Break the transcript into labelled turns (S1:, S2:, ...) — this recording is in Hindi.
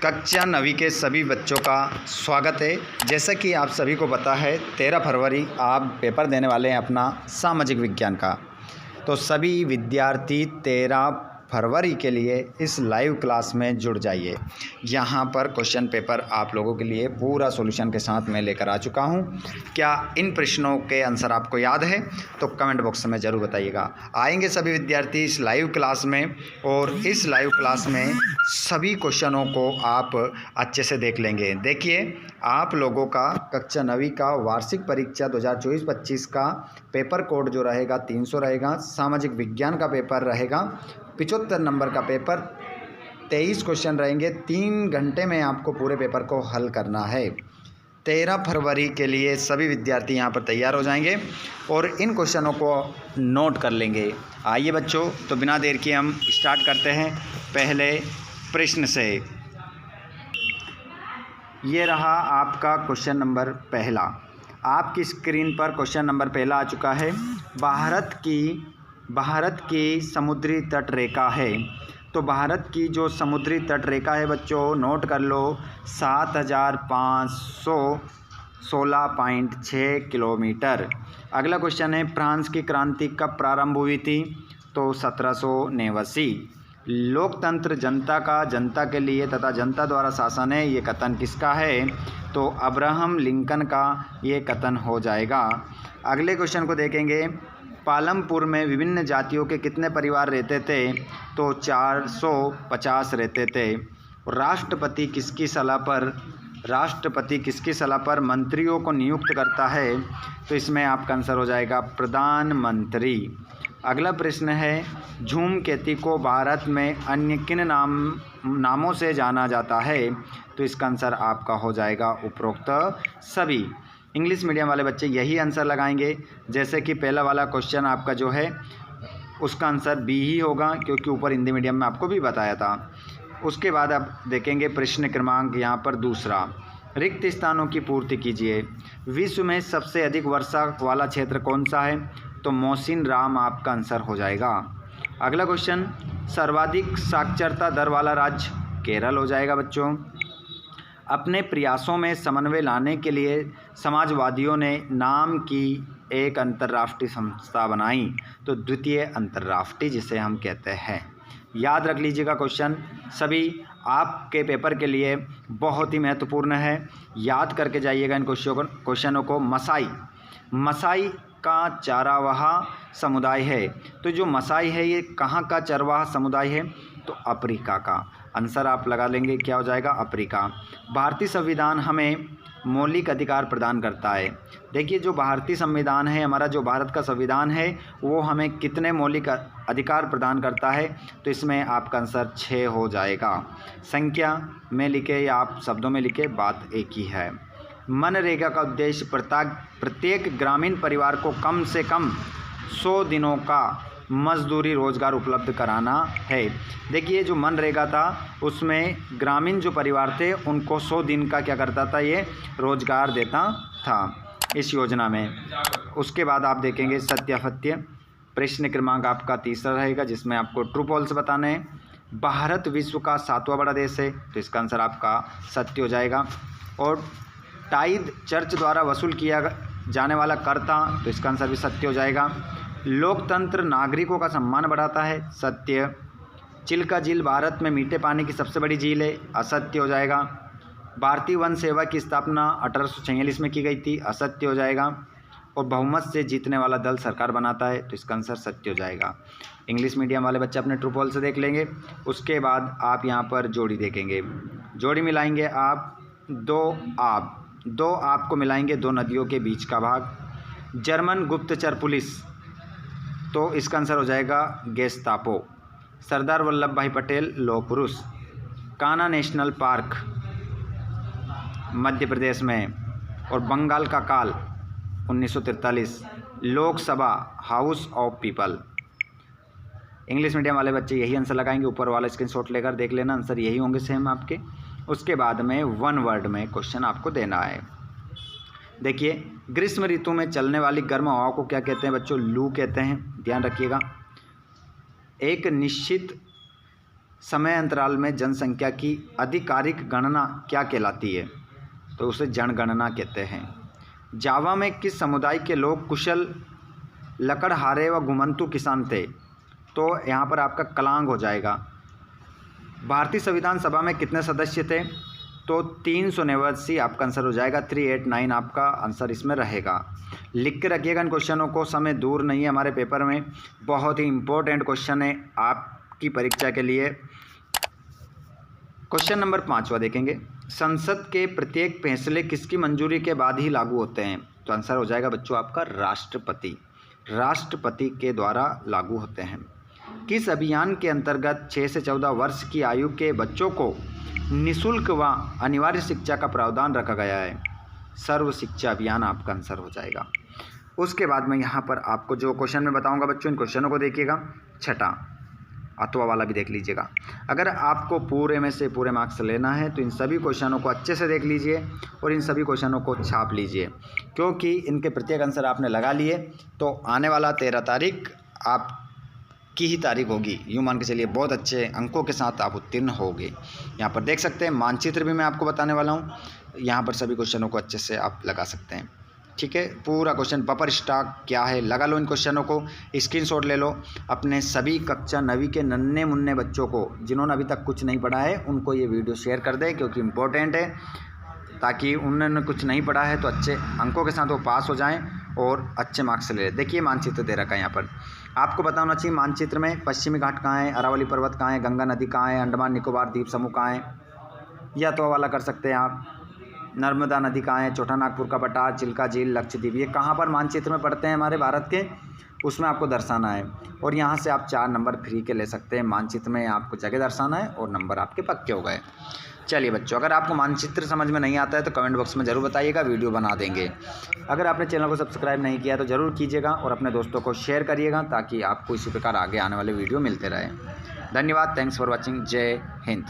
S1: कक्षा 9वीं के सभी बच्चों का स्वागत है। जैसा कि आप सभी को पता है 13 फरवरी आप पेपर देने वाले हैं अपना सामाजिक विज्ञान का। तो सभी विद्यार्थी 13 फरवरी के लिए इस लाइव क्लास में जुड़ जाइए। यहाँ पर क्वेश्चन पेपर आप लोगों के लिए पूरा सॉल्यूशन के साथ मैं लेकर आ चुका हूँ। क्या इन प्रश्नों के आंसर आपको याद है तो कमेंट बॉक्स में ज़रूर बताइएगा। आएंगे सभी विद्यार्थी इस लाइव क्लास में और इस लाइव क्लास में सभी क्वेश्चनों को आप अच्छे से देख लेंगे। देखिए, आप लोगों का कक्षा 9वीं का वार्षिक परीक्षा 2024-25 का पेपर कोड जो रहेगा 300 रहेगा। सामाजिक विज्ञान का पेपर रहेगा 75 नंबर का पेपर, 23 क्वेश्चन रहेंगे। 3 घंटे में आपको पूरे पेपर को हल करना है। 13 फरवरी के लिए सभी विद्यार्थी यहाँ पर तैयार हो जाएंगे और इन क्वेश्चनों को नोट कर लेंगे। आइए बच्चों, तो बिना देर किए हम स्टार्ट करते हैं पहले प्रश्न से। ये रहा आपका क्वेश्चन नंबर पहला। आपकी स्क्रीन पर क्वेश्चन नंबर पहला आ चुका है। भारत की समुद्री तट रेखा है। तो भारत की जो समुद्री तट रेखा है बच्चों, नोट कर लो, 7516.6 किलोमीटर। अगला क्वेश्चन है, फ्रांस की क्रांति कब प्रारंभ हुई थी? तो 1789। लोकतंत्र जनता के लिए तथा जनता द्वारा शासन है, ये कथन किसका है? तो अब्राहम लिंकन का ये कथन हो जाएगा। अगले क्वेश्चन को देखेंगे, पालमपुर में विभिन्न जातियों के कितने परिवार रहते थे? तो 450 रहते थे। राष्ट्रपति किसकी सलाह पर मंत्रियों को नियुक्त करता है? तो इसमें आपका आंसर हो जाएगा प्रधानमंत्री। अगला प्रश्न है, धूमकेतु को भारत में अन्य किन नामों से जाना जाता है? तो इसका आंसर आपका हो जाएगा उपरोक्त सभी। इंग्लिश मीडियम वाले बच्चे यही आंसर लगाएंगे। जैसे कि पहला वाला क्वेश्चन आपका जो है उसका आंसर बी ही होगा, क्योंकि ऊपर हिंदी मीडियम में आपको भी बताया था। उसके बाद आप देखेंगे प्रश्न क्रमांक यहाँ पर दूसरा, रिक्त स्थानों की पूर्ति कीजिए। विश्व में सबसे अधिक वर्षा वाला क्षेत्र कौन सा है? तो मोहसिन राम आपका आंसर हो जाएगा। अगला क्वेश्चन, सर्वाधिक साक्षरता दर वाला राज्य केरल हो जाएगा बच्चों। अपने प्रयासों में समन्वय लाने के लिए समाजवादियों ने नाम की एक अंतर्राष्ट्रीय संस्था बनाई, तो द्वितीय अंतर्राष्ट्रीय जिसे हम कहते हैं। याद रख लीजिएगा, क्वेश्चन सभी आपके पेपर के लिए बहुत ही महत्वपूर्ण है। याद करके जाइएगा इन क्वेश्चनों को। मसाई का चारावाहा समुदाय है। तो जो मसाई है ये कहाँ का चरवाहा समुदाय है? तो अफ्रीका का। आंसर आप लगा लेंगे, क्या हो जाएगा? अफ्रीका। भारतीय संविधान हमें मौलिक अधिकार प्रदान करता है। देखिए, जो भारतीय संविधान है, हमारा जो भारत का संविधान है, वो हमें कितने मौलिक अधिकार प्रदान करता है? तो इसमें आपका आंसर 6 हो जाएगा। संख्या में लिखे या आप शब्दों में लिखे, बात एक ही है। मनरेगा का उद्देश्य प्रत्येक ग्रामीण परिवार को कम से कम 100 दिनों का मजदूरी रोजगार उपलब्ध कराना है। देखिए, जो मनरेगा था उसमें ग्रामीण जो परिवार थे उनको 100 दिन का क्या करता था? ये रोजगार देता था इस योजना में। उसके बाद आप देखेंगे सत्यासत्य। प्रश्न क्रमांक आपका तीसरा रहेगा, जिसमें आपको ट्रू फॉल्स बताने हैं। भारत विश्व का 7वां बड़ा देश है, तो इसका आंसर आपका सत्य हो जाएगा। और टाइद चर्च द्वारा वसूल किया जाने वाला कर था, तो इसका आंसर भी सत्य हो जाएगा। लोकतंत्र नागरिकों का सम्मान बढ़ाता है, सत्य। चिल्का झील भारत में मीठे पानी की सबसे बड़ी झील है, असत्य हो जाएगा। भारतीय वन सेवा की स्थापना 1846 में की गई थी, असत्य हो जाएगा। और बहुमत से जीतने वाला दल सरकार बनाता है, तो इसका आंसर सत्य हो जाएगा। इंग्लिश मीडियम वाले बच्चे अपने ट्रू फॉल्स से देख लेंगे। उसके बाद आप यहाँ पर जोड़ी देखेंगे। जोड़ी मिलाएंगे आप, दो आपको मिलाएंगे दो नदियों के बीच का भाग। जर्मन गुप्तचर पुलिस, तो इसका आंसर हो जाएगा गेस्तापो। सरदार वल्लभ भाई पटेल लौह पुरुष। कान्हा नेशनल पार्क मध्य प्रदेश में। और बंगाल का काल 1943। Lok Sabha house of people. English medium वाले बच्चे यही आंसर लगाएंगे। ऊपर वाला स्क्रीनशॉट लेकर देख लेना, आंसर यही होंगे सेम आपके। उसके बाद में 1 वर्ड में क्वेश्चन आपको देना है। देखिए, ग्रीष्म ऋतु में चलने वाली गर्म हवाओं को क्या कहते हैं बच्चों? लू कहते हैं, ध्यान रखिएगा। एक निश्चित समय अंतराल में जनसंख्या की आधिकारिक गणना क्या कहलाती है? तो उसे जनगणना कहते हैं। जावा में किस समुदाय के लोग कुशल लकड़हारे व घुमंतू किसान थे? तो यहाँ पर आपका कलांग हो जाएगा। भारतीय संविधान सभा में कितने सदस्य थे? तो 389 आपका आंसर हो जाएगा। 389 आपका आंसर इसमें रहेगा। लिख के रखिएगा इन क्वेश्चनों को, समय दूर नहीं है हमारे पेपर में। बहुत ही इम्पोर्टेंट क्वेश्चन है आपकी परीक्षा के लिए। क्वेश्चन नंबर 5वां देखेंगे। संसद के प्रत्येक फैसले किसकी मंजूरी के बाद ही लागू होते हैं? तो आंसर हो जाएगा बच्चों आपका राष्ट्रपति। राष्ट्रपति के द्वारा लागू होते हैं। किस अभियान के अंतर्गत 6 से 14 वर्ष की आयु के बच्चों को निःशुल्क व अनिवार्य शिक्षा का प्रावधान रखा गया है? सर्व शिक्षा अभियान आपका आंसर हो जाएगा। उसके बाद मैं यहाँ पर आपको जो क्वेश्चन मैं बताऊँगा बच्चों, इन क्वेश्चनों को देखिएगा। छठा अथवा वाला भी देख लीजिएगा। अगर आपको पूरे में से पूरे मार्क्स लेना है तो इन सभी क्वेश्चनों को अच्छे से देख लीजिए और इन सभी क्वेश्चनों को छाप लीजिए, क्योंकि इनके प्रत्येक आंसर आपने लगा लिए तो आने वाला 13 तारीख आपकी ही तारीख होगी। यूँ मान के चलिए बहुत अच्छे अंकों के साथ आप उत्तीर्ण होगे। यहाँ पर देख सकते हैं मानचित्र भी मैं आपको बताने वाला हूँ। यहाँ पर सभी क्वेश्चनों को अच्छे से आप लगा सकते हैं। ठीक है, पूरा क्वेश्चन बफर स्टॉक क्या है लगा लो। इन क्वेश्चनों को स्क्रीनशॉट ले लो। अपने सभी कक्षा 9वीं के नन्हे मुन्ने बच्चों को जिन्होंने अभी तक कुछ नहीं पढ़ा है उनको ये वीडियो शेयर कर दें, क्योंकि इम्पोर्टेंट है, ताकि उन्होंने कुछ नहीं पढ़ा है तो अच्छे अंकों के साथ वो पास हो जाएं और अच्छे मार्क्स ले लें। देखिए मानचित्र दे रखा है यहाँ पर, आपको पता होना चाहिए मानचित्र में पश्चिमी घाट कहाँ है, अरावली पर्वत कहाँ है, गंगा नदी कहाँ है, अंडमान निकोबार द्वीप समूह कहाँ है, या तो वाला कर सकते हैं आप, नर्मदा नदी कहाँ है, छोटा नागपुर का पठार, चिल्का झील, लक्षद्वीप, ये कहाँ पर मानचित्र में पड़ते हैं हमारे भारत के, उसमें आपको दर्शाना है। और यहाँ से आप 4 नंबर फ्री के ले सकते हैं। मानचित्र में आपको जगह दर्शाना है और नंबर आपके पक्के हो गए। चलिए बच्चों, अगर आपको मानचित्र समझ में नहीं आता है तो कमेंट बॉक्स में ज़रूर बताइएगा, वीडियो बना देंगे। अगर आपने चैनल को सब्सक्राइब नहीं किया तो ज़रूर कीजिएगा और अपने दोस्तों को शेयर करिएगा, ताकि आपको इसी प्रकार आगे आने वाले वीडियो मिलते रहे। धन्यवाद। Thanks for watching. जय हिंद।